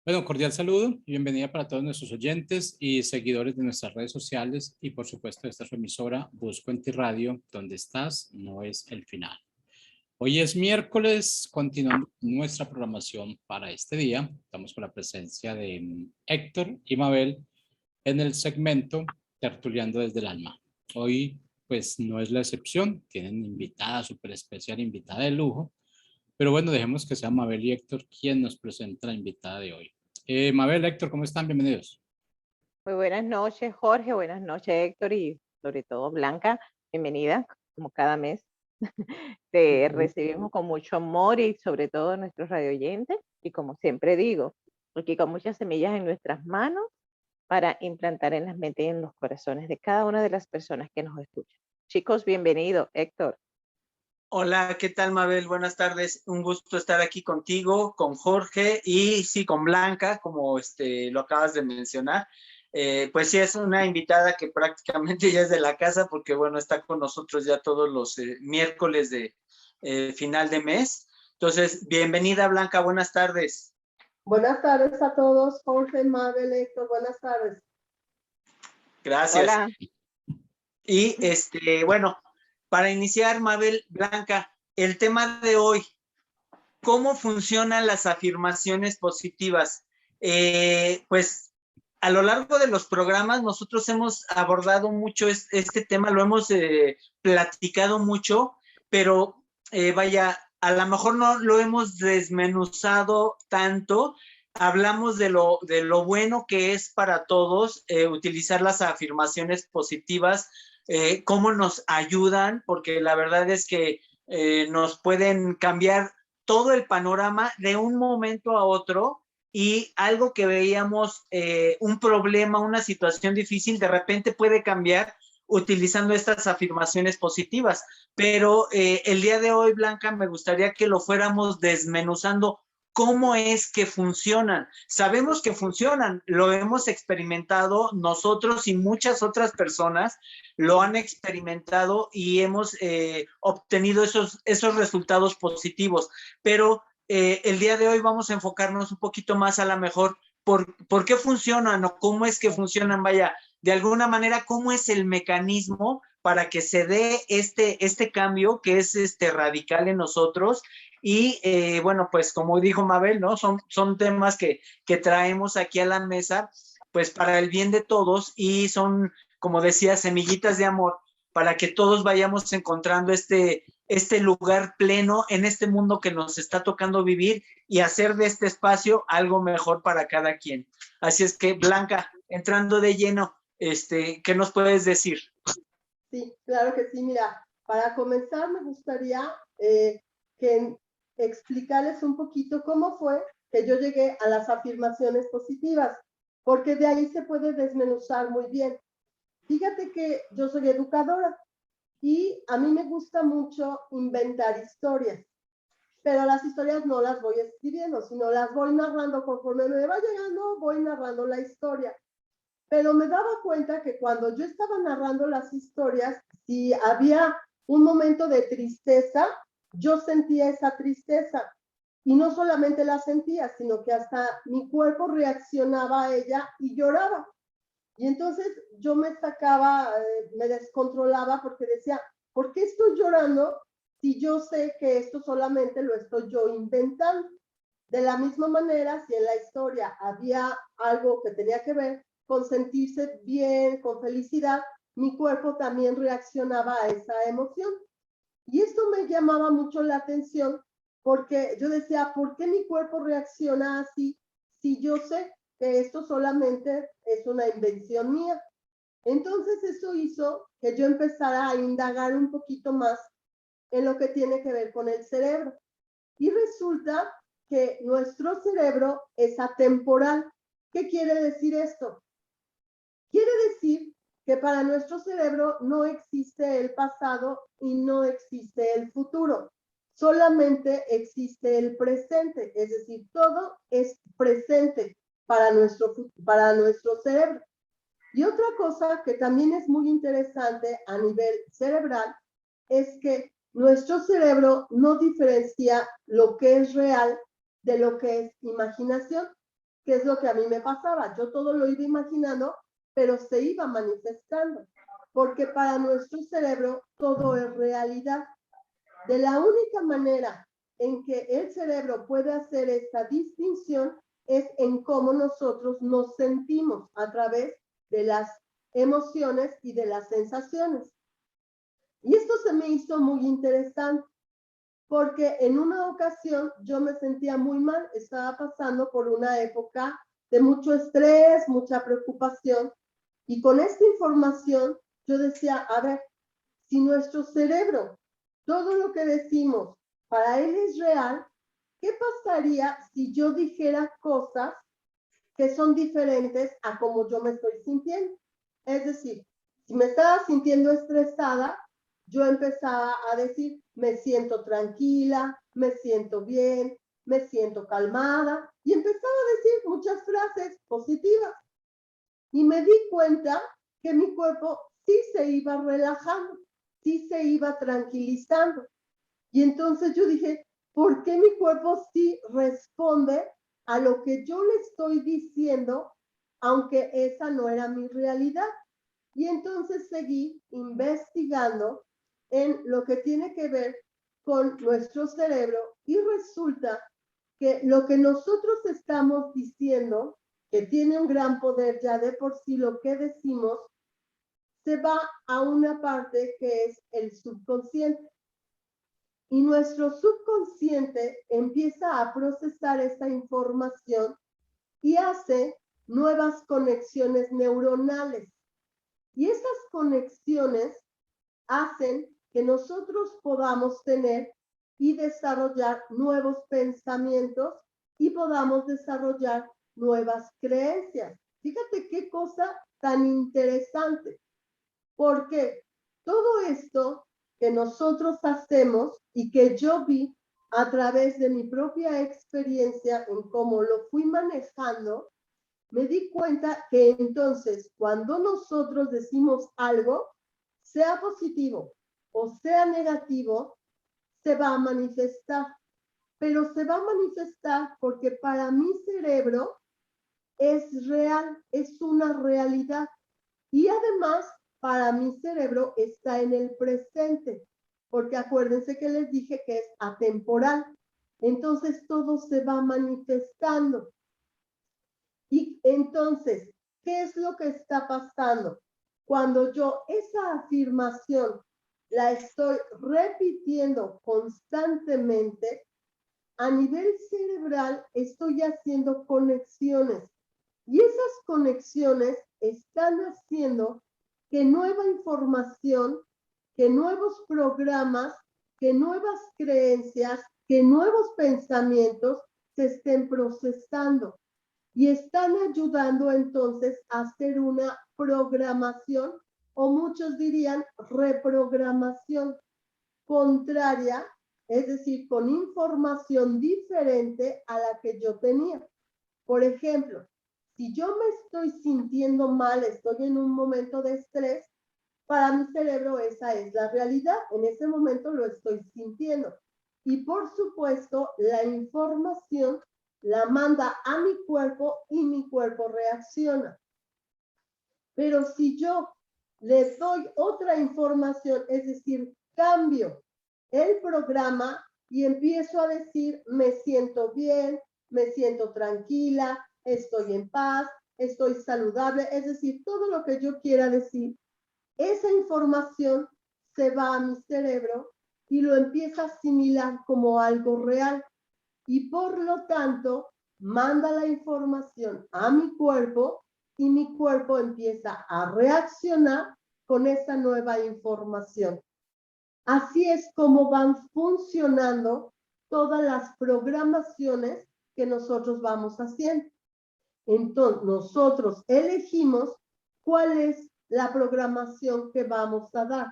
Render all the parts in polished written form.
Bueno, cordial saludo y bienvenida para todos nuestros oyentes y seguidores de nuestras redes sociales y por supuesto de esta su emisora Busco en ti Radio, donde estás no es el final. Hoy es miércoles, continuando nuestra programación para este día. Estamos con la presencia de Héctor y Mabel en el segmento Tertuleando desde el Alma. Hoy pues no es la excepción, tienen invitada súper especial, invitada de lujo. Pero bueno, dejemos que sea Mabel y Héctor quien nos presenta la invitada de hoy. Mabel, Héctor, ¿cómo están? Bienvenidos. Muy buenas noches, Jorge. Buenas noches, Héctor, y sobre todo Blanca. Bienvenida, como cada mes. Te recibimos con mucho amor y sobre todo nuestros radioyentes. Y como siempre digo, aquí con muchas semillas en nuestras manos para implantar en las mentes y en los corazones de cada una de las personas que nos escuchan. Chicos, bienvenido, Héctor. Hola, ¿qué tal, Mabel? Buenas tardes. Un gusto estar aquí contigo, con Jorge y sí, con Blanca, como lo acabas de mencionar. Pues sí, es una invitada que prácticamente ya es de la casa porque, bueno, está con nosotros ya todos los miércoles de final de mes. Entonces, bienvenida, Blanca, buenas tardes. Buenas tardes a todos, Jorge, Mabel, Héctor, buenas tardes. Gracias. Hola. Y bueno, para iniciar, Mabel, Blanca, el tema de hoy, ¿cómo funcionan las afirmaciones positivas? Pues a lo largo de los programas nosotros hemos abordado mucho este tema, lo hemos platicado mucho, pero vaya, a lo mejor no lo hemos desmenuzado tanto. Hablamos de lo bueno que es para todos utilizar las afirmaciones positivas, cómo nos ayudan, porque la verdad es que nos pueden cambiar todo el panorama de un momento a otro, y algo que veíamos, un problema, una situación difícil, de repente puede cambiar utilizando estas afirmaciones positivas. Pero el día de hoy, Blanca, me gustaría que lo fuéramos desmenuzando. ¿Cómo es que funcionan? Sabemos que funcionan, lo hemos experimentado nosotros y muchas otras personas lo han experimentado y hemos obtenido esos resultados positivos, pero el día de hoy vamos a enfocarnos un poquito más a lo mejor por qué funcionan o cómo es que funcionan, vaya, de alguna manera, cómo es el mecanismo para que se dé este cambio que es radical en nosotros. Y bueno, pues como dijo Mabel, ¿no? Son temas que traemos aquí a la mesa, pues para el bien de todos, y son, como decía, semillitas de amor para que todos vayamos encontrando este lugar pleno en este mundo que nos está tocando vivir y hacer de este espacio algo mejor para cada quien. Así es que, Blanca, entrando de lleno, ¿qué nos puedes decir? Sí, claro que sí. Mira, para comenzar me gustaría que explicarles un poquito cómo fue que yo llegué a las afirmaciones positivas, porque de ahí se puede desmenuzar muy bien. Fíjate que yo soy educadora y a mí me gusta mucho inventar historias, pero las historias no las voy escribiendo, sino las voy narrando conforme me va llegando, voy narrando la historia. Pero me daba cuenta que cuando yo estaba narrando las historias, si había un momento de tristeza, yo sentía esa tristeza. Y no solamente la sentía, sino que hasta mi cuerpo reaccionaba a ella y lloraba. Y entonces yo me sacaba, me descontrolaba porque decía, ¿por qué estoy llorando si yo sé que esto solamente lo estoy yo inventando? De la misma manera, si en la historia había algo que tenía que ver con sentirse bien, con felicidad, mi cuerpo también reaccionaba a esa emoción. Y esto me llamaba mucho la atención porque yo decía, ¿por qué mi cuerpo reacciona así si yo sé que esto solamente es una invención mía? Entonces eso hizo que yo empezara a indagar un poquito más en lo que tiene que ver con el cerebro. Y resulta que nuestro cerebro es atemporal. ¿Qué quiere decir esto? Quiere decir que para nuestro cerebro no existe el pasado y no existe el futuro. Solamente existe el presente, es decir, todo es presente para nuestro cerebro. Y otra cosa que también es muy interesante a nivel cerebral es que nuestro cerebro no diferencia lo que es real de lo que es imaginación. ¿qué es lo que a mí me pasaba? Yo todo lo iba imaginando, pero se iba manifestando, porque para nuestro cerebro todo es realidad. De la única manera en que el cerebro puede hacer esta distinción es en cómo nosotros nos sentimos a través de las emociones y de las sensaciones. Y esto se me hizo muy interesante, porque en una ocasión yo me sentía muy mal, estaba pasando por una época de mucho estrés, mucha preocupación, y con esta información yo decía, a ver, si nuestro cerebro, todo lo que decimos, para él es real, ¿qué pasaría si yo dijera cosas que son diferentes a como yo me estoy sintiendo? Es decir, si me estaba sintiendo estresada, yo empezaba a decir, me siento tranquila, me siento bien, me siento calmada, y empezaba a decir muchas frases positivas. Y me di cuenta que mi cuerpo sí se iba relajando, sí se iba tranquilizando. Y entonces yo dije, ¿por qué mi cuerpo sí responde a lo que yo le estoy diciendo, aunque esa no era mi realidad? Y entonces seguí investigando en lo que tiene que ver con nuestro cerebro y resulta que lo que nosotros estamos diciendo, que tiene un gran poder ya de por sí, lo que decimos, se va a una parte que es el subconsciente. Y nuestro subconsciente empieza a procesar esta información y hace nuevas conexiones neuronales. Y esas conexiones hacen que nosotros podamos tener y desarrollar nuevos pensamientos y podamos desarrollar nuevas creencias. Fíjate qué cosa tan interesante, porque todo esto que nosotros hacemos y que yo vi a través de mi propia experiencia en cómo lo fui manejando, me di cuenta que entonces cuando nosotros decimos algo, sea positivo o sea negativo, se va a manifestar. Pero se va a manifestar porque para mi cerebro es real, es una realidad. Y además, para mi cerebro está en el presente, porque acuérdense que les dije que es atemporal. Entonces todo se va manifestando. Y entonces, ¿qué es lo que está pasando? Cuando yo esa afirmación la estoy repitiendo constantemente, a nivel cerebral estoy haciendo conexiones. Y esas conexiones están haciendo que nueva información, que nuevos programas, que nuevas creencias, que nuevos pensamientos se estén procesando. Y están ayudando entonces a hacer una programación, o muchos dirían reprogramación contraria, es decir, con información diferente a la que yo tenía. Por ejemplo, si yo me estoy sintiendo mal, estoy en un momento de estrés, para mi cerebro esa es la realidad, en ese momento lo estoy sintiendo. Y por supuesto, la información la manda a mi cuerpo y mi cuerpo reacciona. Pero si yo le doy otra información, es decir, cambio el programa y empiezo a decir, me siento bien, me siento tranquila, estoy en paz, estoy saludable, es decir, todo lo que yo quiera decir, esa información se va a mi cerebro y lo empieza a asimilar como algo real. Y por lo tanto, manda la información a mi cuerpo y mi cuerpo empieza a reaccionar con esa nueva información. Así es como van funcionando todas las programaciones que nosotros vamos haciendo. Entonces, nosotros elegimos cuál es la programación que vamos a dar.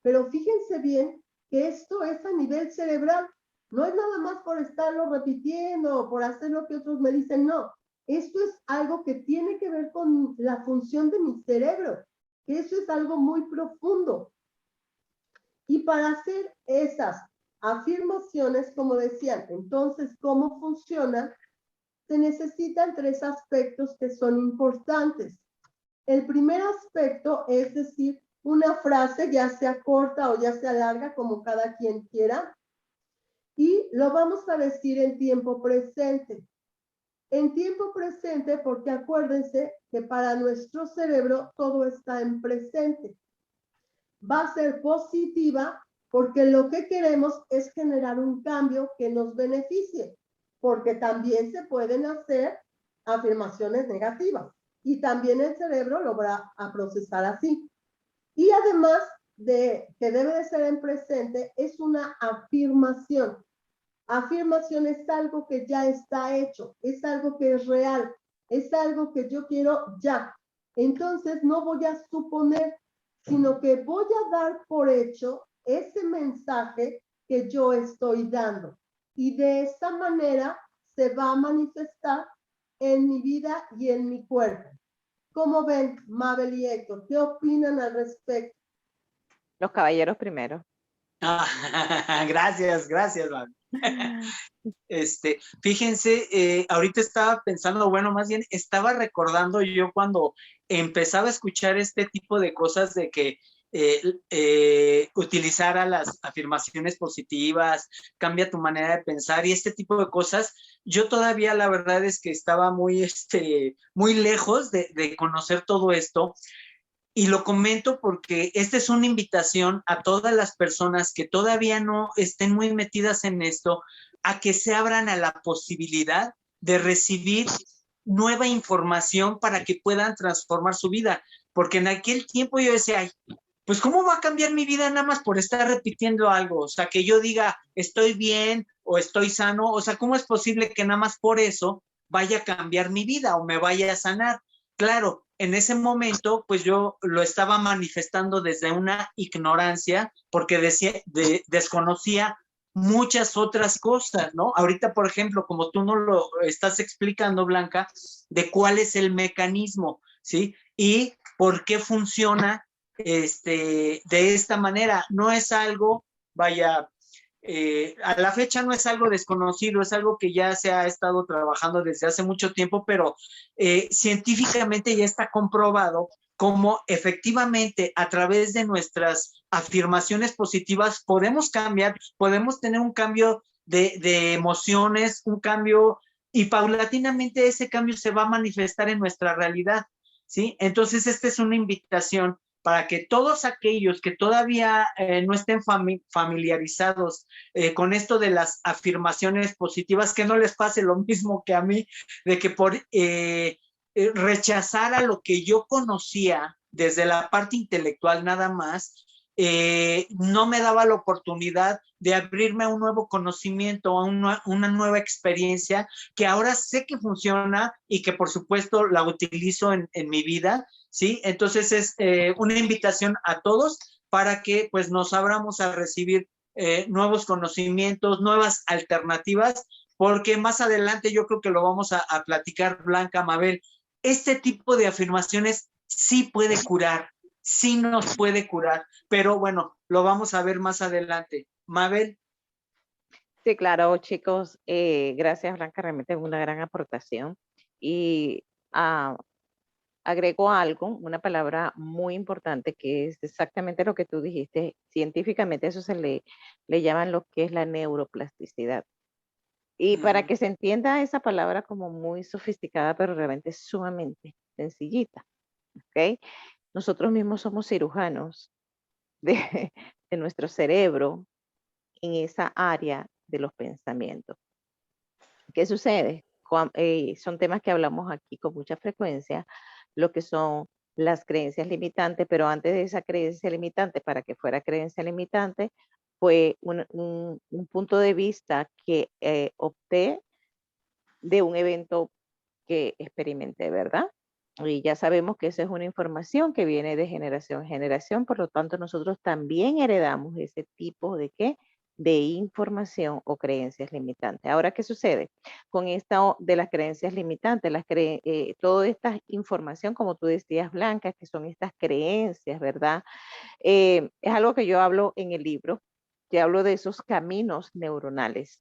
Pero fíjense bien que esto es a nivel cerebral. No es nada más por estarlo repitiendo o por hacer lo que otros me dicen, no. Esto es algo que tiene que ver con la función de mi cerebro. Eso es algo muy profundo. Y para hacer esas afirmaciones, como decían, entonces, ¿cómo funciona? se necesitan 3 aspectos que son importantes. El primer aspecto es decir una frase, ya sea corta o ya sea larga, como cada quien quiera, y lo vamos a decir en tiempo presente. En tiempo presente, porque acuérdense que para nuestro cerebro todo está en presente. Va a ser positiva porque lo que queremos es generar un cambio que nos beneficie, porque también se pueden hacer afirmaciones negativas y también el cerebro lo va a procesar así. Y además de que debe de ser en presente, es una afirmación. Afirmación es algo que ya está hecho, es algo que es real, es algo que yo quiero ya. Entonces no voy a suponer, sino que voy a dar por hecho ese mensaje que yo estoy dando. Y de esta manera se va a manifestar en mi vida y en mi cuerpo. ¿Cómo ven, Mabel y Héctor? ¿Qué opinan al respecto? Los caballeros primero. Gracias, Mabel. Fíjense, ahorita estaba pensando, bueno, más bien estaba recordando yo cuando empezaba a escuchar este tipo de cosas de que utilizara las afirmaciones positivas, cambia tu manera de pensar y este tipo de cosas, yo todavía la verdad es que estaba muy, muy lejos de conocer todo esto. Y lo comento porque esta es una invitación a todas las personas que todavía no estén muy metidas en esto, a que se abran a la posibilidad de recibir nueva información para que puedan transformar su vida. Porque en aquel tiempo yo decía, ay, pues ¿cómo va a cambiar mi vida nada más por estar repitiendo algo? O sea, que yo diga, estoy bien o estoy sano. O sea, ¿cómo es posible que nada más por eso vaya a cambiar mi vida o me vaya a sanar? Claro, en ese momento, pues yo lo estaba manifestando desde una ignorancia porque desconocía muchas otras cosas, ¿no? Ahorita, por ejemplo, como tú nos lo estás explicando, Blanca, de cuál es el mecanismo, ¿sí? Y por qué funciona de esta manera. No es algo, vaya, a la fecha no es algo desconocido, es algo que ya se ha estado trabajando desde hace mucho tiempo, pero científicamente ya está comprobado cómo efectivamente a través de nuestras afirmaciones positivas podemos cambiar, podemos tener un cambio de emociones, un cambio, y paulatinamente ese cambio se va a manifestar en nuestra realidad, ¿sí? Entonces esta es una invitación para que todos aquellos que todavía no estén familiarizados con esto de las afirmaciones positivas, que no les pase lo mismo que a mí, de que por rechazar a lo que yo conocía desde la parte intelectual nada más, no me daba la oportunidad de abrirme a un nuevo conocimiento, a una nueva experiencia que ahora sé que funciona y que por supuesto la utilizo en mi vida, ¿sí? Entonces es una invitación a todos para que pues nos abramos a recibir nuevos conocimientos, nuevas alternativas, porque más adelante yo creo que lo vamos a platicar, Blanca, Mabel. Este tipo de afirmaciones sí puede curar, sí nos puede curar, pero bueno, lo vamos a ver más adelante. Mabel. Sí, claro, chicos, gracias Blanca, realmente es una gran aportación. Y agrego algo, una palabra muy importante que es exactamente lo que tú dijiste. Científicamente eso le llaman lo que es la neuroplasticidad. Y para que se entienda esa palabra como muy sofisticada, pero realmente sumamente sencillita, ¿ok? Nosotros mismos somos cirujanos de, de nuestro cerebro en esa área de los pensamientos. ¿Qué sucede? Son temas que hablamos aquí con mucha frecuencia, lo que son las creencias limitantes, pero antes de esa creencia limitante, para que fuera creencia limitante, fue un punto de vista que opté de un evento que experimenté, ¿verdad? Y ya sabemos que esa es una información que viene de generación en generación, por lo tanto nosotros también heredamos ese tipo de ¿qué? De información o creencias limitantes. Ahora, ¿qué sucede? Con esta de las creencias limitantes, toda esta información, como tú decías, Blanca, que son estas creencias, ¿verdad? Es algo que yo hablo en el libro, que hablo de esos caminos neuronales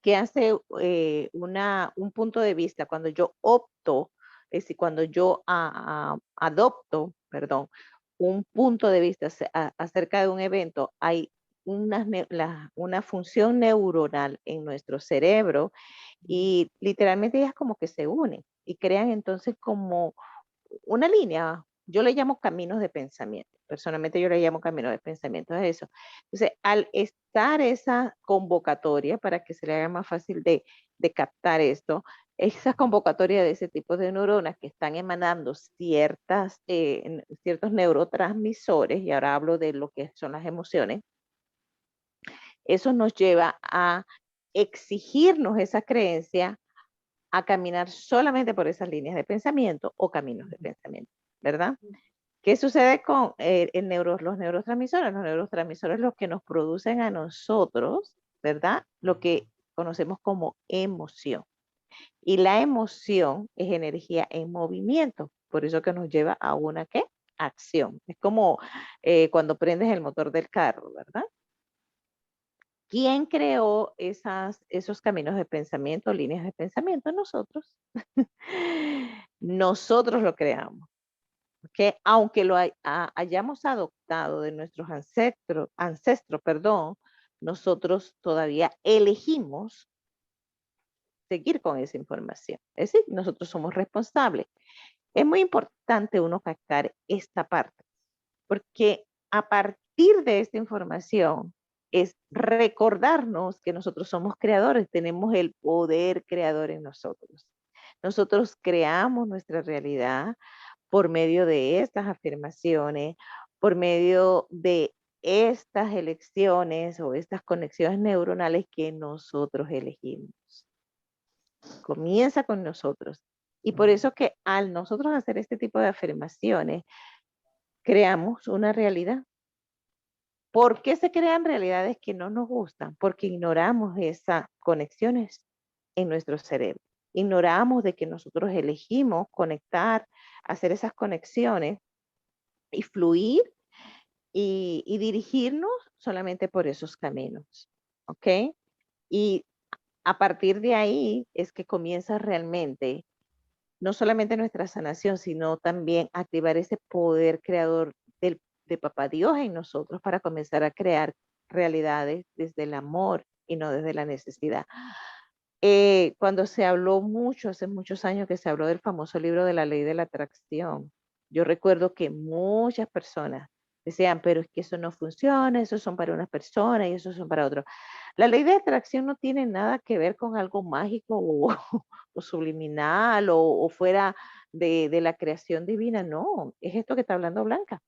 que hace un punto de vista, cuando yo opto, es decir, cuando yo adopto, perdón, un punto de vista acerca de un evento, hay una función neuronal en nuestro cerebro y literalmente ellas como que se unen y crean entonces como una línea. Yo le llamo caminos de pensamiento. Personalmente yo le llamo caminos de pensamiento a eso. Entonces, al estar esa convocatoria, para que se le haga más fácil de captar esto, esa convocatoria de ese tipo de neuronas que están emanando ciertos neurotransmisores, y ahora hablo de lo que son las emociones, eso nos lleva a exigirnos esa creencia a caminar solamente por esas líneas de pensamiento o caminos de pensamiento, ¿verdad? ¿Qué sucede con los neurotransmisores? Los neurotransmisores los que nos producen a nosotros, ¿verdad? Lo que conocemos como emoción. Y la emoción es energía en movimiento, por eso que nos lleva a una, ¿qué? Acción. Es como cuando prendes el motor del carro, ¿verdad? ¿Quién creó esos caminos de pensamiento, líneas de pensamiento? Nosotros. Nosotros lo creamos. ¿Okay? Aunque lo hayamos adoptado de nuestros ancestros, perdón, nosotros todavía elegimos seguir con esa información. Es decir, nosotros somos responsables. Es muy importante uno captar esta parte, porque a partir de esta información es recordarnos que nosotros somos creadores, tenemos el poder creador en nosotros. Nosotros creamos nuestra realidad por medio de estas afirmaciones, por medio de estas elecciones o estas conexiones neuronales que nosotros elegimos. Comienza con nosotros. Y por eso que al nosotros hacer este tipo de afirmaciones, creamos una realidad. ¿Por qué se crean realidades que no nos gustan? Porque ignoramos esas conexiones en nuestro cerebro. Ignoramos de que nosotros elegimos conectar, hacer esas conexiones y fluir y dirigirnos solamente por esos caminos. ¿Ok? Y a partir de ahí es que comienza realmente no solamente nuestra sanación, sino también activar ese poder creador de Papá Dios en nosotros para comenzar a crear realidades desde el amor y no desde la necesidad. Cuando se habló mucho, hace muchos años que se habló del famoso libro de la ley de la atracción, yo recuerdo que muchas personas decían, pero es que eso no funciona, eso son para unas personas y eso son para otros. La ley de atracción no tiene nada que ver con algo mágico o subliminal o fuera de la creación divina, no, es esto que está hablando Blanca.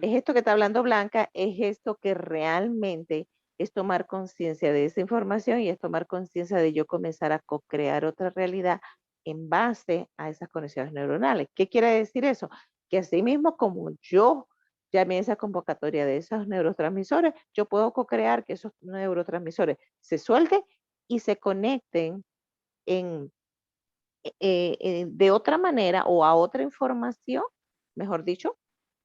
Es esto que está hablando Blanca, es esto que realmente es tomar conciencia de esa información y es tomar conciencia de yo comenzar a co-crear otra realidad en base a esas conexiones neuronales. ¿Qué quiere decir eso? Que así mismo como yo llamé esa convocatoria de esos neurotransmisores, yo puedo co-crear que esos neurotransmisores se suelten y se conecten de otra manera o a otra información, mejor dicho,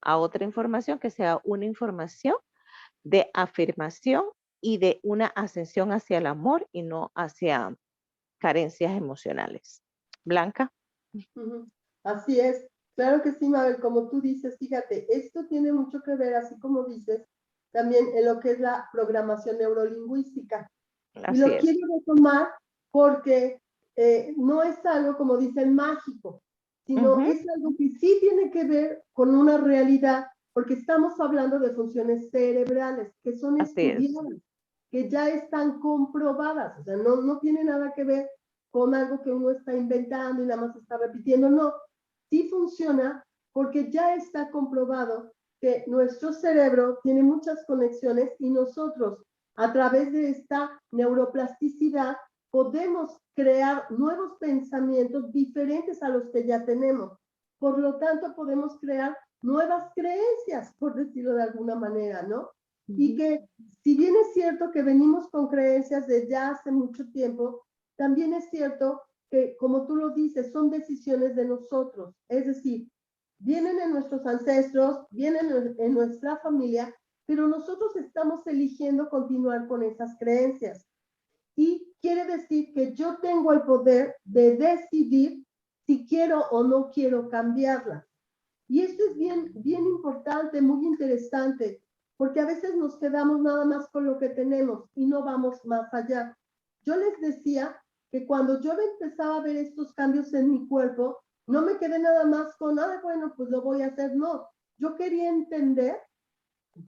a otra información que sea una información de afirmación y de una ascensión hacia el amor y no hacia carencias emocionales. Blanca. Así es, claro que sí, Mabel, como tú dices, fíjate, esto tiene mucho que ver, así como dices, también en lo que es la programación neurolingüística. Y lo quiero retomar porque no es algo, como dicen, mágico, sino es algo que sí tiene que ver con una realidad, porque estamos hablando de funciones cerebrales que son estudiadas, que ya están comprobadas, o sea, no tiene nada que ver con algo que uno está inventando y nada más está repitiendo, no, sí funciona porque ya está comprobado que nuestro cerebro tiene muchas conexiones y nosotros a través de esta neuroplasticidad podemos crear nuevos pensamientos diferentes a los que ya tenemos. Por lo tanto, podemos crear nuevas creencias, por decirlo de alguna manera, ¿no? Y que si bien es cierto que venimos con creencias de ya hace mucho tiempo, también es cierto que, como tú lo dices, son decisiones de nosotros. Es decir, vienen en nuestros ancestros, vienen en nuestra familia, pero nosotros estamos eligiendo continuar con esas creencias. Y quiere decir que yo tengo el poder de decidir si quiero o no quiero cambiarla. Y esto es bien, bien importante, muy interesante, porque a veces nos quedamos nada más con lo que tenemos y no vamos más allá. Yo les decía que cuando yo empezaba a ver estos cambios en mi cuerpo, no me quedé nada más con, ah, bueno, pues lo voy a hacer. No, yo quería entender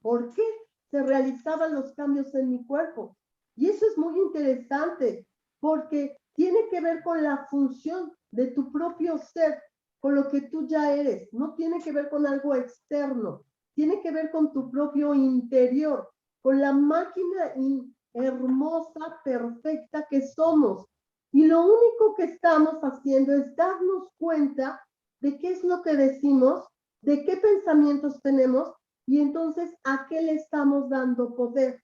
por qué se realizaban los cambios en mi cuerpo. Y eso es muy interesante, porque tiene que ver con la función de tu propio ser, con lo que tú ya eres. No tiene que ver con algo externo, tiene que ver con tu propio interior, con la máquina hermosa, perfecta que somos. Y lo único que estamos haciendo es darnos cuenta de qué es lo que decimos, de qué pensamientos tenemos, y entonces, ¿a qué le estamos dando poder?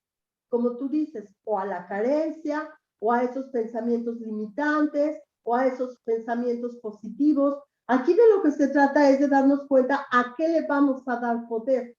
Como tú dices, o a la carencia, o a esos pensamientos limitantes, o a esos pensamientos positivos. Aquí de lo que se trata es de darnos cuenta a qué le vamos a dar poder.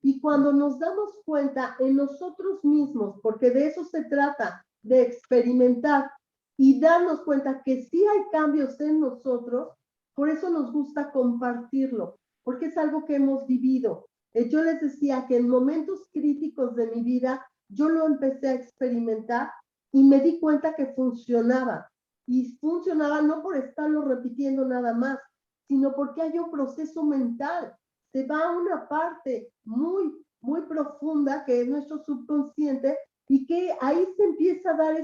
Y cuando nos damos cuenta en nosotros mismos, porque de eso se trata, de experimentar y darnos cuenta que sí hay cambios en nosotros, por eso nos gusta compartirlo, porque es algo que hemos vivido. Yo les decía que en momentos críticos de mi vida, yo lo empecé a experimentar y me di cuenta que funcionaba. Y funcionaba no por estarlo repitiendo nada más, sino porque hay un proceso mental. Se va a una parte muy, muy profunda que es nuestro subconsciente y que ahí se empieza a dar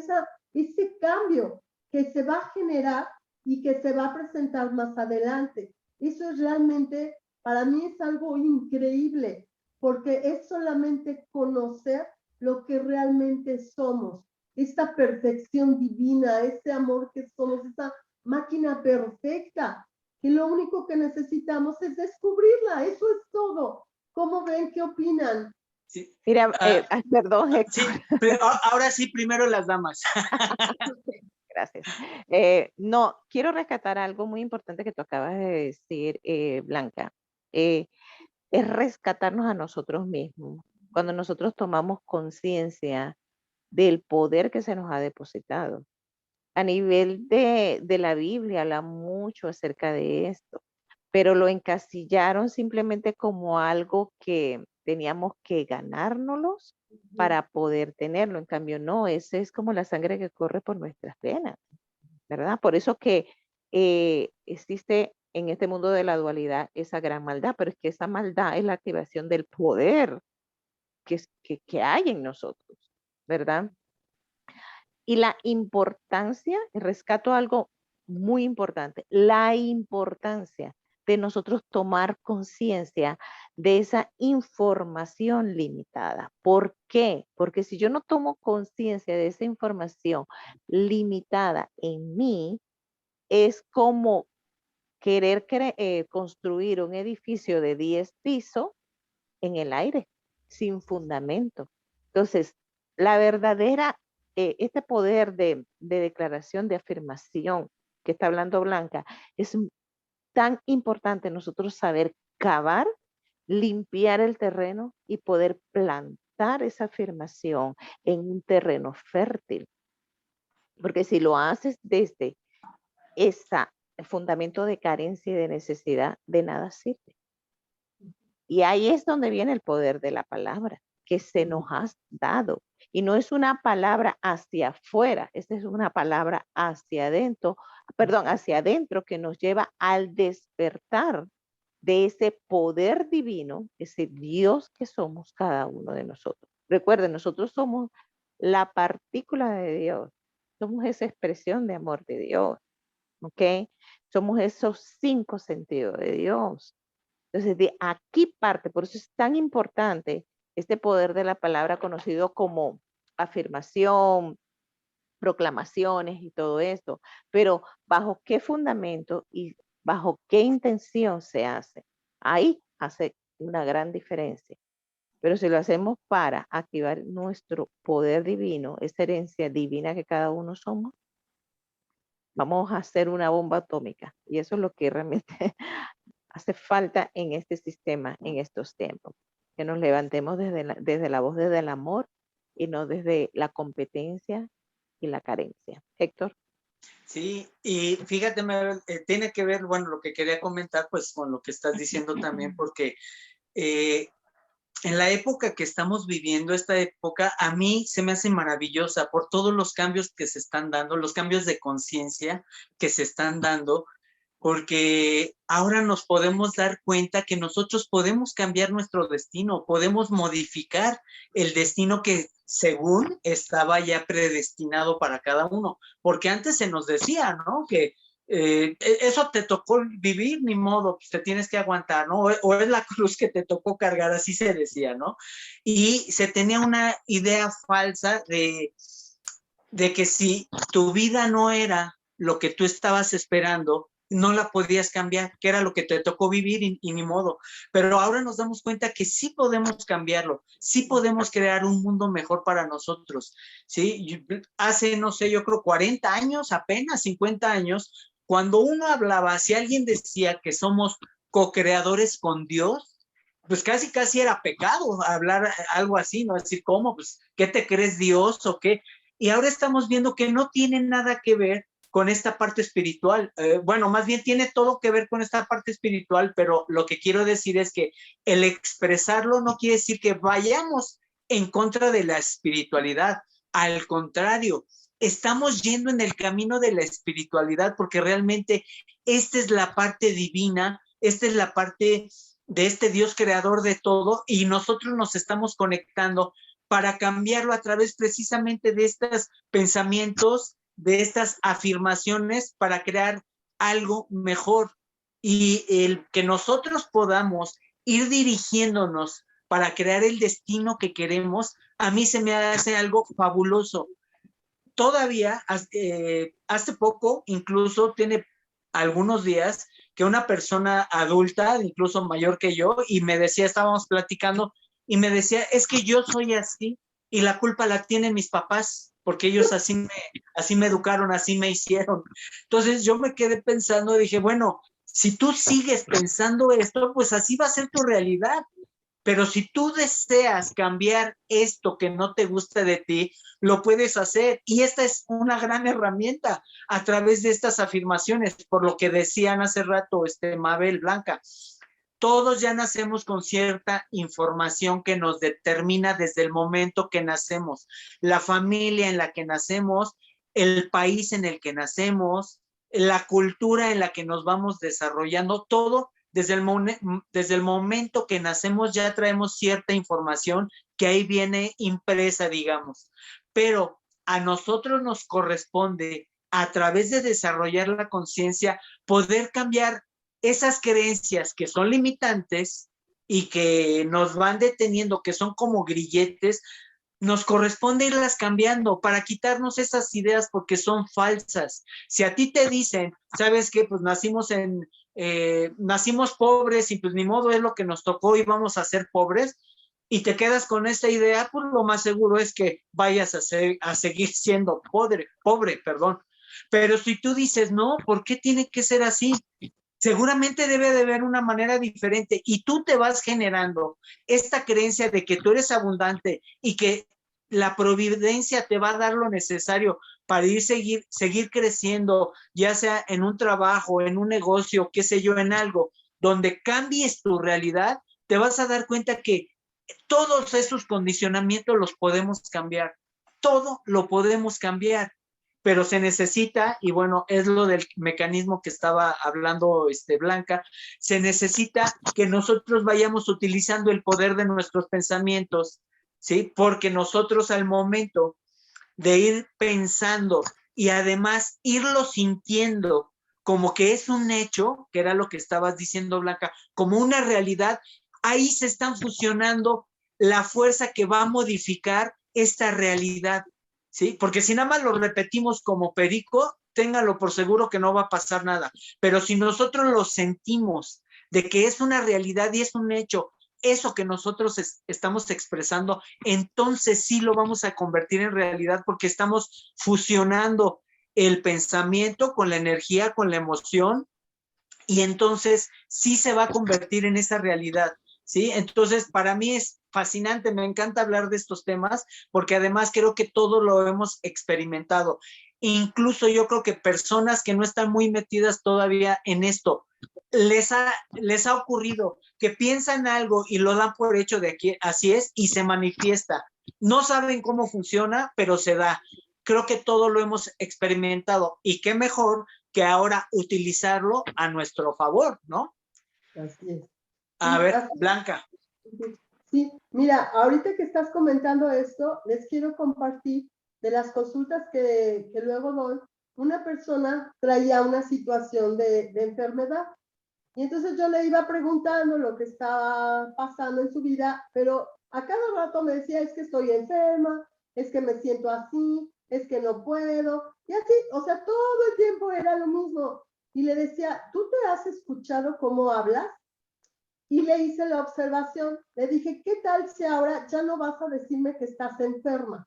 ese cambio que se va a generar y que se va a presentar más adelante. Eso es realmente, para mí es algo increíble, porque es solamente conocer lo que realmente somos, esta perfección divina, ese amor que somos, esa máquina perfecta, que lo único que necesitamos es descubrirla, eso es todo. ¿Cómo ven? ¿Qué opinan? Sí. Mira, perdón, Sí, Héctor. pero ahora sí, primero las damas. Gracias. No, quiero rescatar algo muy importante que tú acabas de decir, Blanca. Es rescatarnos a nosotros mismos. Cuando nosotros tomamos conciencia del poder que se nos ha depositado. A nivel de la Biblia habla mucho acerca de esto, pero lo encasillaron simplemente como algo que teníamos que ganárnoslos para poder tenerlo. En cambio, no, ese es como la sangre que corre por nuestras venas, ¿verdad? Por eso que existe en este mundo de la dualidad esa gran maldad, pero es que esa maldad es la activación del poder que hay en nosotros, ¿verdad? Y la importancia, rescato algo muy importante, la importancia de nosotros tomar conciencia de esa información limitada. ¿Por qué? Porque si yo no tomo conciencia de esa información limitada en mí, es como querer construir un edificio de 10 pisos en el aire, sin fundamento. Entonces, la verdadera, este poder de declaración, de afirmación que está hablando Blanca, es tan importante nosotros saber cavar, limpiar el terreno y poder plantar esa afirmación en un terreno fértil. Porque si lo haces desde ese fundamento de carencia y de necesidad, de nada sirve. Y ahí es donde viene el poder de la palabra que se nos ha dado. Y no es una palabra hacia afuera, esta es una palabra hacia adentro, hacia adentro que nos lleva al despertar de ese poder divino, ese Dios que somos cada uno de nosotros. Recuerden, nosotros somos la partícula de Dios, somos esa expresión de amor de Dios, ¿ok? Somos esos 5 sentidos de Dios. Entonces, de aquí parte, por eso es tan importante este poder de la palabra conocido como afirmación, proclamaciones y todo esto, pero bajo qué fundamento y bajo qué intención se hace. Ahí hace una gran diferencia. Pero si lo hacemos para activar nuestro poder divino, esa herencia divina que cada uno somos, vamos a hacer una bomba atómica. Y eso es lo que realmente hace falta en este sistema, en estos tiempos. Que nos levantemos desde la voz, desde el amor y no desde la competencia y la carencia. Héctor. Sí, y fíjate, Mabel, tiene que ver, bueno, lo que quería comentar, pues con lo que estás diciendo también, porque en la época que estamos viviendo, esta época a mí se me hace maravillosa por todos los cambios que se están dando, los cambios de conciencia que se están dando, porque ahora nos podemos dar cuenta que nosotros podemos cambiar nuestro destino, podemos modificar el destino que según estaba ya predestinado para cada uno, porque antes se nos decía, ¿no? Que eso te tocó vivir, ni modo, pues te tienes que aguantar, ¿no? O es la cruz que te tocó cargar, así se decía, ¿no? Y se tenía una idea falsa de que si tu vida no era lo que tú estabas esperando, no la podías cambiar, que era lo que te tocó vivir y ni modo. Pero ahora nos damos cuenta que sí podemos cambiarlo, sí podemos crear un mundo mejor para nosotros, ¿sí? Hace, no sé, yo creo 40 años, apenas 50 años, cuando uno hablaba, si alguien decía que somos co-creadores con Dios, pues casi era pecado hablar algo así, ¿no? Decir, ¿cómo? Pues, ¿qué te crees, Dios o qué? Y ahora estamos viendo que no tiene nada que ver con esta parte espiritual. Bueno, más bien tiene todo que ver con esta parte espiritual, pero lo que quiero decir es que el expresarlo no quiere decir que vayamos en contra de la espiritualidad. Al contrario, estamos yendo en el camino de la espiritualidad porque realmente esta es la parte divina, esta es la parte de este Dios creador de todo y nosotros nos estamos conectando para cambiarlo a través precisamente de estos pensamientos, de estas afirmaciones para crear algo mejor y el que nosotros podamos ir dirigiéndonos para crear el destino que queremos, a mí se me hace algo fabuloso. Todavía, hace poco, incluso tiene algunos días, que una persona adulta, incluso mayor que yo, y me decía, estábamos platicando, y me decía, es que yo soy así, y la culpa la tienen mis papás, porque ellos así me educaron, así me hicieron. Entonces yo me quedé pensando y dije, bueno, si tú sigues pensando esto, pues así va a ser tu realidad. Pero si tú deseas cambiar esto que no te gusta de ti, lo puedes hacer. Y esta es una gran herramienta a través de estas afirmaciones, por lo que decían hace rato Mabel, Blanca. Todos ya nacemos con cierta información que nos determina desde el momento que nacemos. La familia en la que nacemos, el país en el que nacemos, la cultura en la que nos vamos desarrollando, todo desde el momento que nacemos ya traemos cierta información que ahí viene impresa, digamos. Pero a nosotros nos corresponde, a través de desarrollar la conciencia, poder cambiar esas creencias que son limitantes y que nos van deteniendo, que son como grilletes. Nos corresponde irlas cambiando para quitarnos esas ideas porque son falsas. Si a ti te dicen, ¿sabes qué? Pues nacimos pobres y pues ni modo es lo que nos tocó y vamos a ser pobres, y te quedas con esta idea, pues lo más seguro es que vayas a seguir siendo pobre. Pero si tú dices, no, ¿por qué tiene que ser así? Seguramente debe de haber una manera diferente y tú te vas generando esta creencia de que tú eres abundante y que la providencia te va a dar lo necesario para seguir creciendo, ya sea en un trabajo, en un negocio, qué sé yo, en algo, donde cambies tu realidad, te vas a dar cuenta que todos esos condicionamientos los podemos cambiar, todo lo podemos cambiar. Pero se necesita, y bueno, es lo del mecanismo que estaba hablando Blanca, se necesita que nosotros vayamos utilizando el poder de nuestros pensamientos, ¿sí? Porque nosotros al momento de ir pensando y además irlo sintiendo como que es un hecho, que era lo que estabas diciendo, Blanca, como una realidad, ahí se están fusionando la fuerza que va a modificar esta realidad. ¿Sí? Porque si nada más lo repetimos como perico, téngalo por seguro que no va a pasar nada. Pero si nosotros lo sentimos de que es una realidad y es un hecho, eso que nosotros estamos expresando, entonces sí lo vamos a convertir en realidad porque estamos fusionando el pensamiento con la energía, con la emoción, y entonces sí se va a convertir en esa realidad. ¿sí? Entonces, para mí es fascinante, me encanta hablar de estos temas, porque además creo que todo lo hemos experimentado. Incluso yo creo que personas que no están muy metidas todavía en esto, les ha ocurrido que piensan algo y lo dan por hecho de que así es y se manifiesta. No saben cómo funciona, pero se da. Creo que todo lo hemos experimentado y qué mejor que ahora utilizarlo a nuestro favor, ¿no? Así es. A Sí, ver, así Blanca. es. Sí, mira, ahorita que estás comentando esto, les quiero compartir de las consultas que luego doy. Una persona traía una situación de enfermedad y entonces yo le iba preguntando lo que estaba pasando en su vida, pero a cada rato me decía, es que estoy enferma, es que me siento así, es que no puedo, y así, o sea, todo el tiempo era lo mismo. Y le decía, ¿tú te has escuchado cómo hablas? Y le hice la observación, le dije, ¿qué tal si ahora ya no vas a decirme que estás enferma?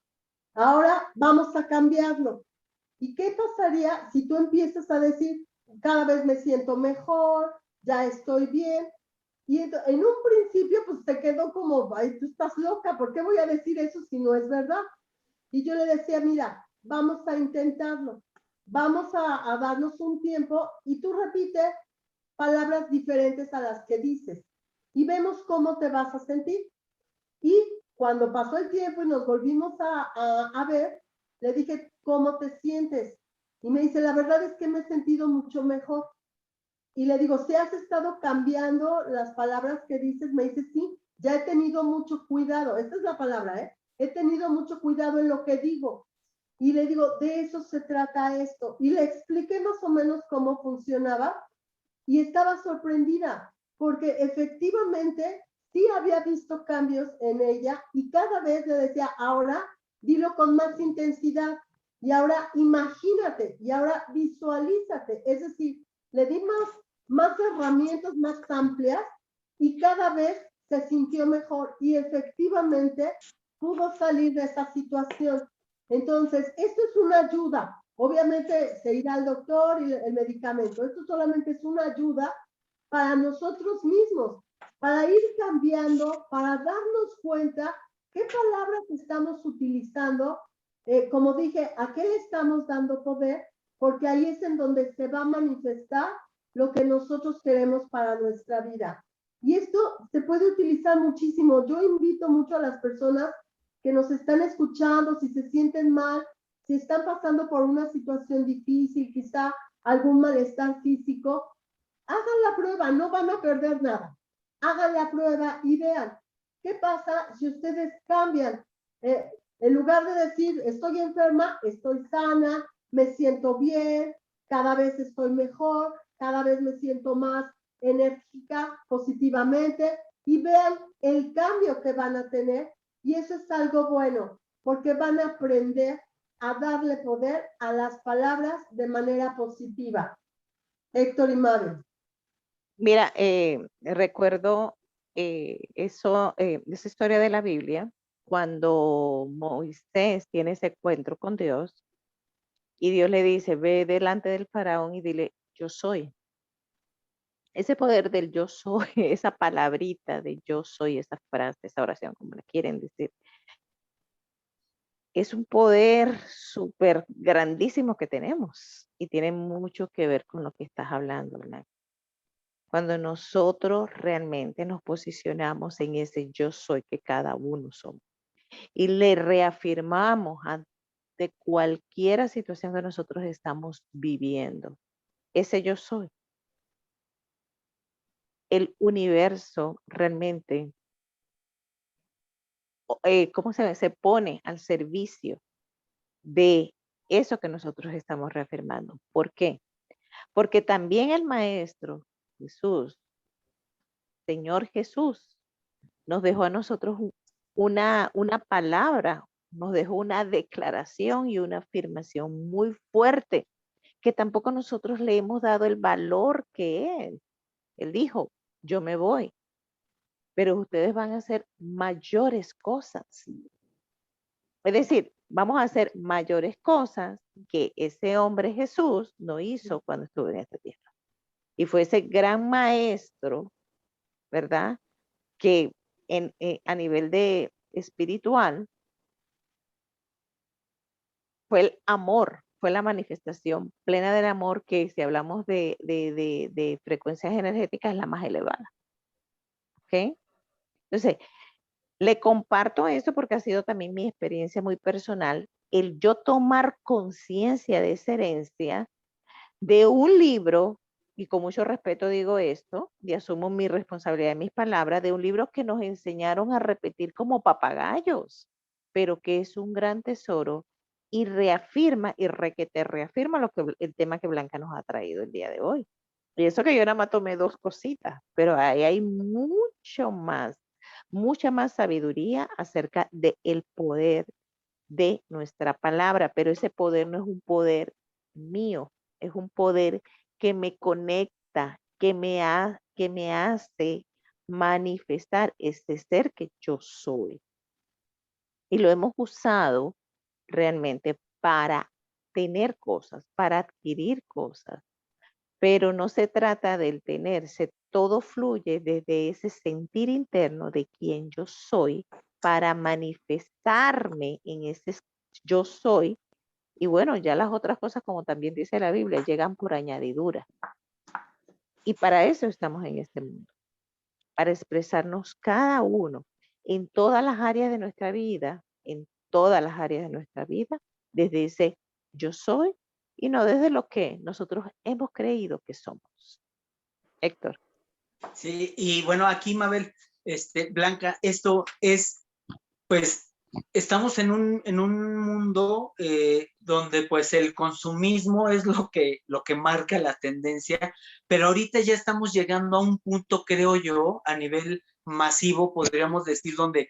Ahora vamos a cambiarlo. ¿Y qué pasaría si tú empiezas a decir, cada vez me siento mejor, ya estoy bien? Y en un principio, pues se quedó como, ay, tú estás loca, ¿por qué voy a decir eso si no es verdad? Y yo le decía, mira, vamos a intentarlo, vamos a darnos un tiempo y tú repites palabras diferentes a las que dices y vemos cómo te vas a sentir. Y cuando pasó el tiempo y nos volvimos a ver, le dije, ¿cómo te sientes? Y me dice, la verdad es que me he sentido mucho mejor. Y le digo, ¿si has estado cambiando las palabras que dices? Me dice, sí, ya he tenido mucho cuidado. Esta es la palabra, ¿eh? He tenido mucho cuidado en lo que digo. Y le digo, de eso se trata esto. Y le expliqué más o menos cómo funcionaba y estaba sorprendida porque efectivamente sí había visto cambios en ella y cada vez le decía, ahora dilo con más intensidad y ahora imagínate y ahora visualízate. Es decir, le di más herramientas más amplias y cada vez se sintió mejor y efectivamente pudo salir de esa situación. Entonces, esto es una ayuda. Obviamente se irá al doctor y el medicamento. Esto solamente es una ayuda para nosotros mismos, para ir cambiando, para darnos cuenta qué palabras estamos utilizando. Como dije, ¿a qué le estamos dando poder? Porque ahí es en donde se va a manifestar lo que nosotros queremos para nuestra vida. Y esto se puede utilizar muchísimo. Yo invito mucho a las personas que nos están escuchando, si se sienten mal, si están pasando por una situación difícil, quizá algún malestar físico, hagan la prueba, no van a perder nada. Hagan la prueba y vean qué pasa si ustedes cambian. En lugar de decir, estoy enferma, estoy sana, me siento bien, cada vez estoy mejor, cada vez me siento más enérgica positivamente y vean el cambio que van a tener y eso es algo bueno porque van a aprender a darle poder a las palabras de manera positiva. Héctor y Mabel. Mira, recuerdo esa historia de la Biblia, cuando Moisés tiene ese encuentro con Dios y Dios le dice, ve delante del faraón y dile, yo soy. Ese poder del yo soy, esa palabrita de yo soy, esa frase, esa oración, como la quieren decir, es un poder súper grandísimo que tenemos y tiene mucho que ver con lo que estás hablando, ¿verdad? Cuando nosotros realmente nos posicionamos en ese yo soy que cada uno somos y le reafirmamos ante cualquier situación que nosotros estamos viviendo, ese yo soy. El universo realmente, ¿cómo se pone al servicio de eso que nosotros estamos reafirmando? ¿Por qué? Porque también el Maestro Jesús, Señor Jesús, nos dejó a nosotros una palabra, nos dejó una declaración y una afirmación muy fuerte, que tampoco nosotros le hemos dado el valor que él. Él dijo, yo me voy, pero ustedes van a hacer mayores cosas. Es decir, vamos a hacer mayores cosas que ese hombre Jesús no hizo cuando estuvo en esta tierra. Y fue ese gran maestro, ¿verdad? que a nivel de espiritual fue el amor, fue la manifestación plena del amor que si hablamos de frecuencias energéticas es la más elevada. ¿Ok? Entonces, le comparto esto porque ha sido también mi experiencia muy personal, el yo tomar conciencia de esa herencia de un libro, y con mucho respeto digo esto, y asumo mi responsabilidad en mis palabras, de un libro que nos enseñaron a repetir como papagayos, pero que es un gran tesoro y reafirma y requete reafirma el tema que Blanca nos ha traído el día de hoy. Y eso que yo nada más tomé 2 cositas, pero ahí hay mucho más, mucha más sabiduría acerca del poder de nuestra palabra, pero ese poder no es un poder mío, es un poder que me conecta, que me hace manifestar este ser que yo soy. Y lo hemos usado realmente para tener cosas, para adquirir cosas, pero no se trata del tenerse, todo fluye desde ese sentir interno de quién yo soy para manifestarme en ese yo soy. Y bueno, ya las otras cosas, como también dice la Biblia, llegan por añadidura. Y para eso estamos en este mundo, para expresarnos cada uno en todas las áreas de nuestra vida, en todas las áreas de nuestra vida, desde ese yo soy y no desde lo que nosotros hemos creído que somos. Héctor. Sí, y bueno, aquí, Mabel, Blanca, esto es, pues, estamos en un mundo donde pues el consumismo es lo que marca la tendencia, pero ahorita ya estamos llegando a un punto, creo yo, a nivel masivo, podríamos decir, donde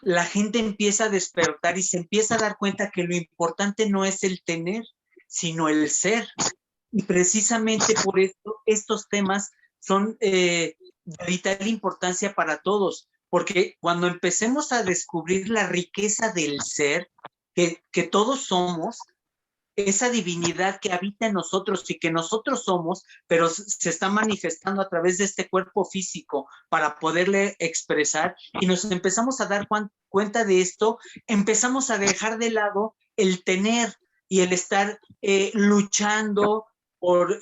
la gente empieza a despertar y se empieza a dar cuenta que lo importante no es el tener, sino el ser. Y precisamente por esto, estos temas son de vital importancia para todos, porque cuando empecemos a descubrir la riqueza del ser, que todos somos, esa divinidad que habita en nosotros y que nosotros somos, pero se está manifestando a través de este cuerpo físico para poderle expresar, y nos empezamos a dar cuenta de esto, empezamos a dejar de lado el tener y el estar luchando por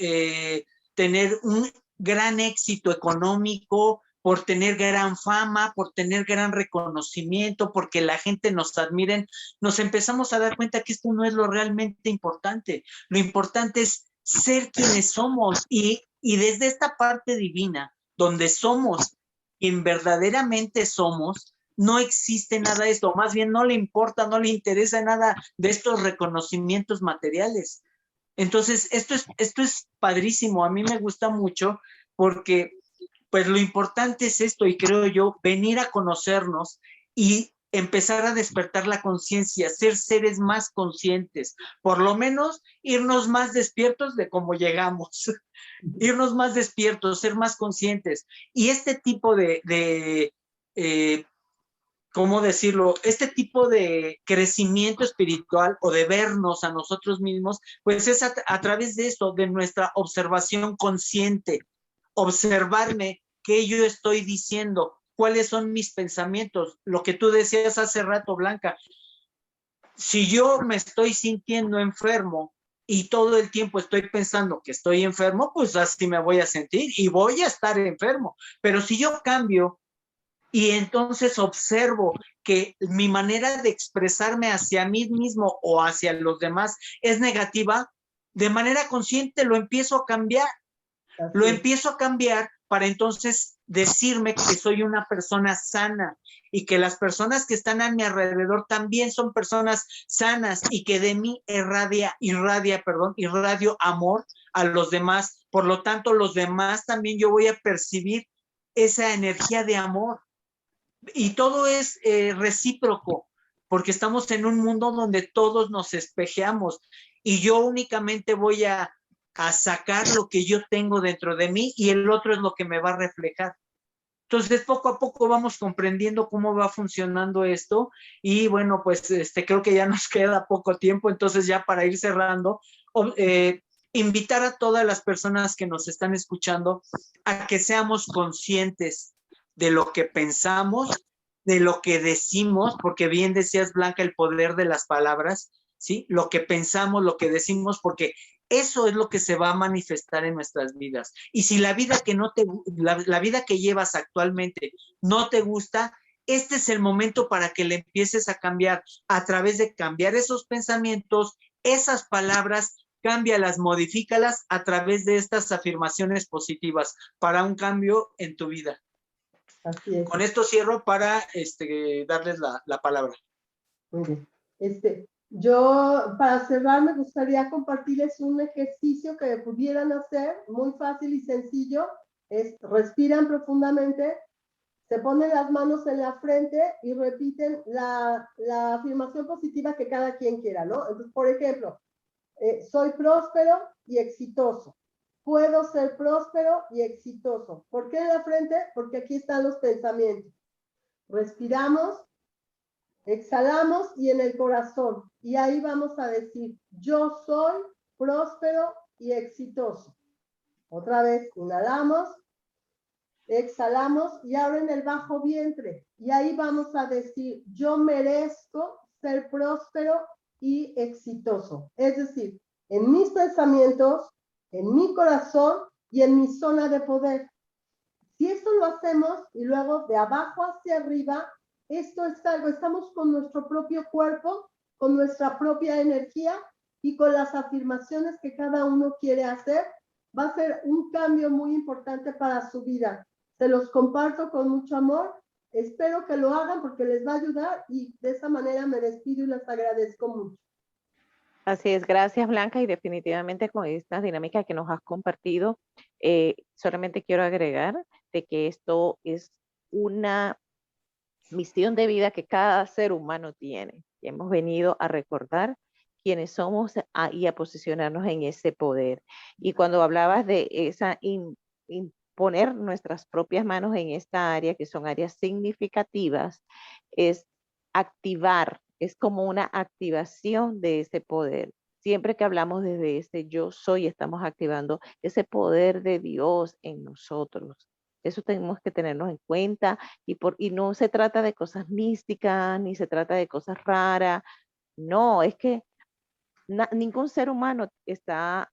tener un gran éxito económico, por tener gran fama, por tener gran reconocimiento, porque la gente nos admire. Nos empezamos a dar cuenta que esto no es lo realmente importante. Lo importante es ser quienes somos, y desde esta parte divina, donde somos quien verdaderamente somos, no existe nada de esto. Más bien no le importa, no le interesa nada de estos reconocimientos materiales. Entonces, esto es padrísimo. A mí me gusta mucho porque pues lo importante es esto, y creo yo, venir a conocernos y empezar a despertar la conciencia, ser seres más conscientes, por lo menos irnos más despiertos de cómo llegamos, irnos más despiertos, ser más conscientes. Y este tipo ¿cómo decirlo? Este tipo de crecimiento espiritual o de vernos a nosotros mismos, pues es a través de esto, de nuestra observación consciente, observarme qué yo estoy diciendo, cuáles son mis pensamientos, lo que tú decías hace rato, Blanca. Si yo me estoy sintiendo enfermo y todo el tiempo estoy pensando que estoy enfermo, pues así me voy a sentir y voy a estar enfermo. Pero si yo cambio y entonces observo que mi manera de expresarme hacia mí mismo o hacia los demás es negativa, de manera consciente lo empiezo a cambiar. Lo empiezo a cambiar para entonces decirme que soy una persona sana y que las personas que están a mi alrededor también son personas sanas y que de mí irradio amor a los demás. Por lo tanto, los demás también yo voy a percibir esa energía de amor. Y todo es recíproco, porque estamos en un mundo donde todos nos espejeamos y yo únicamente voy a sacar lo que yo tengo dentro de mí y el otro es lo que me va a reflejar. Entonces, poco a poco vamos comprendiendo cómo va funcionando esto y bueno, pues creo que ya nos queda poco tiempo, entonces ya para ir cerrando, invitar a todas las personas que nos están escuchando a que seamos conscientes de lo que pensamos, de lo que decimos, porque bien decías, Blanca, el poder de las palabras, ¿sí? Lo que pensamos, lo que decimos, porque eso es lo que se va a manifestar en nuestras vidas. Y si la vida que la vida que llevas actualmente no te gusta, este es el momento para que le empieces a cambiar a través de cambiar esos pensamientos, esas palabras, cámbialas, modifícalas a través de estas afirmaciones positivas para un cambio en tu vida. Así es. Con esto cierro para darles la palabra. Muy bien. Yo, para cerrar, me gustaría compartirles un ejercicio que pudieran hacer, muy fácil y sencillo. Respiran profundamente, se ponen las manos en la frente y repiten la afirmación positiva que cada quien quiera, ¿no? Entonces, por ejemplo, soy próspero y exitoso. Puedo ser próspero y exitoso. ¿Por qué en la frente? Porque aquí están los pensamientos. Respiramos, exhalamos y en el corazón. Y ahí vamos a decir, yo soy próspero y exitoso. Otra vez, inhalamos, exhalamos y ahora en el bajo vientre. Y ahí vamos a decir, yo merezco ser próspero y exitoso. Es decir, en mis pensamientos, en mi corazón y en mi zona de poder. Si esto lo hacemos y luego de abajo hacia arriba, esto es algo, estamos con nuestro propio cuerpo, con nuestra propia energía y con las afirmaciones que cada uno quiere hacer, va a ser un cambio muy importante para su vida. Se los comparto con mucho amor. Espero que lo hagan porque les va a ayudar y de esa manera me despido y les agradezco mucho. Así es, gracias Blanca, y definitivamente con esta dinámica que nos has compartido, solamente quiero agregar de que esto es una misión de vida que cada ser humano tiene. Y hemos venido a recordar quiénes somos y a posicionarnos en ese poder. Y cuando hablabas de esa imponer nuestras propias manos en esta área, que son áreas significativas, es activar, es como una activación de ese poder. Siempre que hablamos desde ese yo soy, estamos activando ese poder de Dios en nosotros. Eso tenemos que tenernos en cuenta y no se trata de cosas místicas, ni se trata de cosas raras. No, es que ningún ser humano está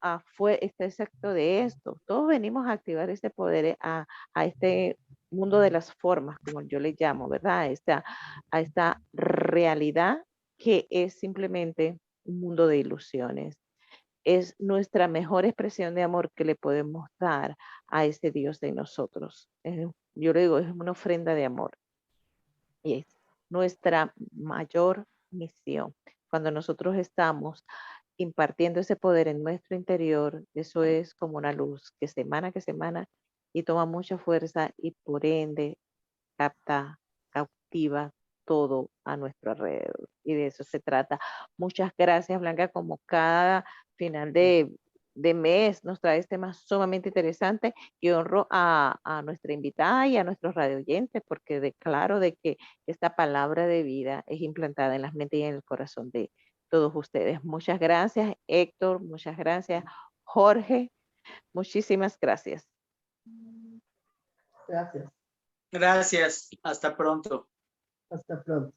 excepto de esto. Todos venimos a activar este poder, a este mundo de las formas, como yo le llamo, ¿verdad? A esta realidad que es simplemente un mundo de ilusiones. Es nuestra mejor expresión de amor que le podemos dar a ese Dios de nosotros. Yo le digo, es una ofrenda de amor. Y es nuestra mayor misión. Cuando nosotros estamos impartiendo ese poder en nuestro interior, eso es como una luz que se emana y toma mucha fuerza y por ende cautiva todo a nuestro alrededor. Y de eso se trata. Muchas gracias, Blanca. Como cada final de mes nos trae temas sumamente interesantes, y honro a nuestra invitada y a nuestros radioyentes porque declaro de que esta palabra de vida es implantada en las mentes y en el corazón de todos ustedes. Muchas gracias, Héctor. Muchas gracias, Jorge. Muchísimas gracias. Gracias. Gracias. Hasta pronto. Hasta pronto.